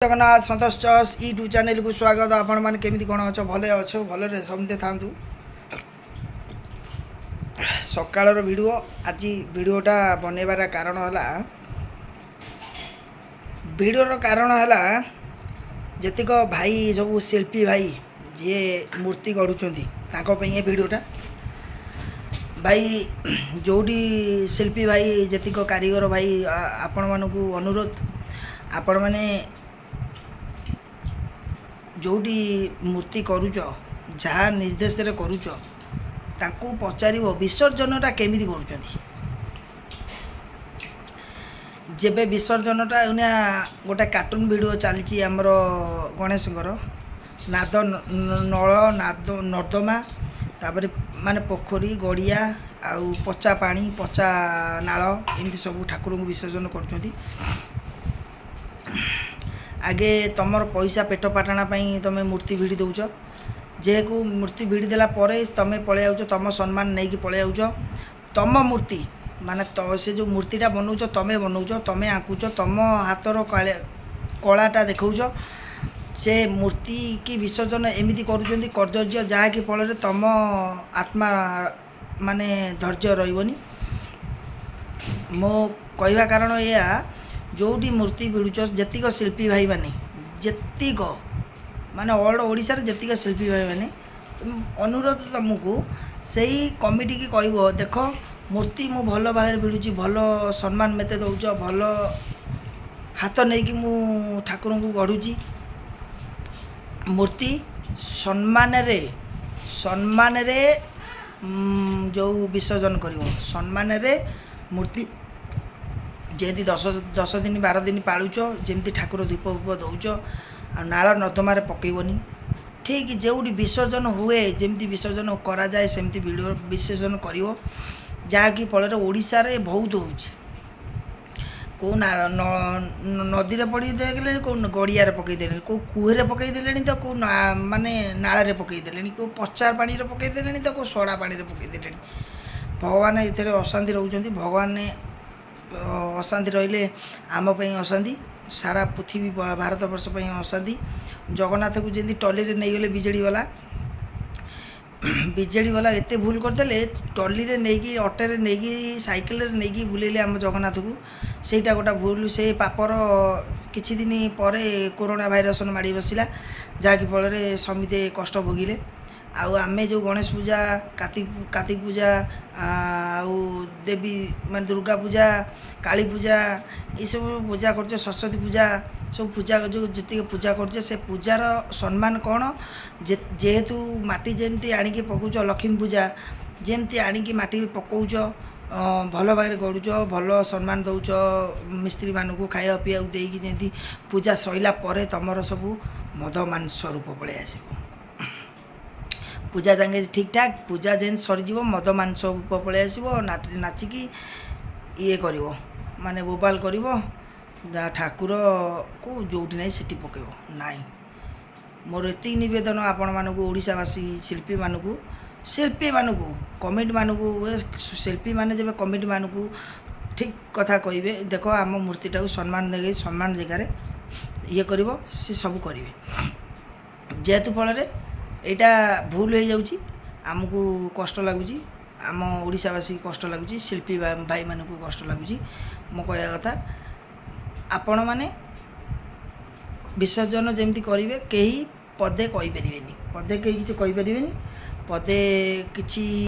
Jagannath सतोष चॉस YouTube channel को स्वागत। आपण मैंने केमी कौन अच्छे भले अच्छे भले समझे था सकाल भिडियो आज भिडियोटा बनइबार कारण है भिडियोर कारण है जेतिक भाई सब शिल्पी भाई जी मूर्ति गढ़ुंट ये भिडियोटा भाई जोटी शिल्पी भाई जेतिक कारीगर भाई आपण मानक अनुरोध आपण मैंने जोटी मूर्ति करुच जहाँ निर्देश करुच ताकू पचार विसर्जनटा केमी कर जेबे विसर्जनटा गोटे कार्टून वीडियो चली आमर गणेश नाद नल नाद नर्दमा तापर माने पोखरी गड़िया आउ पचा पानी पचा नाल एमती सब ठाकुर को विसर्जन कर आगे तुमर पैसा पेट पाटना तुम मूर्ति भिड़ी दौच जेको मूर्ति भिड़ी देला परे तुम पलि आउच तुम सम्मान नहीं कि पलि आउच तुम मूर्ति माने तो से जो मूर्तिटा बनाऊच तुम बनाऊच तुम आंकुच तुम हाथर कलाटा देखौच से मूर्ति की विसर्जन एमती कर्तव्य जहाँकि फल तुम आत्मा माने धैर्य रही मो कहवा कारण या जोटी मूर्ति भिड़ुच जेतिक शिल्पी भाई माने जेतिक माने ऑल ओडिशा रे जेतिक शिल्पी भाई माने अनुरोध तुमको सही कमिटी की कहब देख मूर्ति मु भल भाव भिड़ुची भल सम्मान मते दौच भल हाथ नहीं कि मु ठाकुर को गढ़ुची मूर्ति सम्मान रे जो विसर्जन कर सम्मान रे मूर्ति जमी 10 दिन 12 दिन पालुच जमी ठाकुर धूप फूप दौच नाल नर्दमार पकईबनी ठीक जो विसर्जन हुए जमी विसर्जन करा जाए सेमती वीडियो विसर्जन कर जहाँकि फल ओडिशा रे बहुत हो कौ नदी में पड़ी देले कौ गड़िया पकईदे कौ कुहे पकईदे तो कौ माने नाल पकईदे कौ पचा पानी पकईदे तो कौ सड़ा पानी पकईदे भगवान ये अशांति रोच भगवान ने अशांति रहिले आम अशांति सारा पृथ्वी भारत वर्ष अशांति जगन्नाथ को जमी टली नहीं गले बीजेडी वाला एत भूल करदे टली नहीं अटे नहीं साइकेल नहीं बुलेले आम जगन्नाथ को सेटा गोटा भूल से पापर किछि दिन पर कोरोना भाइरस माड़ी बसला जहाँकि फल समिते कष्ट भोगिले आउ आमे जो गणेश पूजा कार्तिक पूजा आउ देवी मान दुर्गा पूजा काली पूजा ये सब पूजा कर सरस्वती पूजा सब पूजा जो जी पूजा कर से पूजार सम्मान कौन जेहेतु माटी जमती आणिकी पकाउच लक्ष्मी पूजा जमती आणिकी माटी पकाउच भल भाव गढ़ुच भल सम्मान दौच मिस्त्री मानू खाया पीवा देकी जमी पूजा सैला पर तुमर सब मद मांस रूप पलि आसो पूजा जाए ठीक ठाक पूजा जेन सरीज मद मांस रूप पलि आसो नाचिकी ये कर माने बोबाल कर ठाकुर को जोटी नहीं सेठी पकेब नाई मोर एति नवेदन आपण मानक ओडिशावासी शिल्पी मानक कमिटी मानक शिल्पी माने जब कमिटी मानक ठीक कथा कहे देख आम मूर्तिटा को सम्मान दे सम्मान जगार ये कर सी सब करेंगे जेहेतु फल यहाँ भूल हो जाऊँगी आमको कष्ट लगुच आम ओडिशावासी कष्ट लगुच शिल्पी भाई मानक कष्ट लगुच मो कह कथा आपण मैंने विसर्जन जमती करेंगे कहीं पदे कहीपर पदे कहीं किसी कहीपर पदे किसी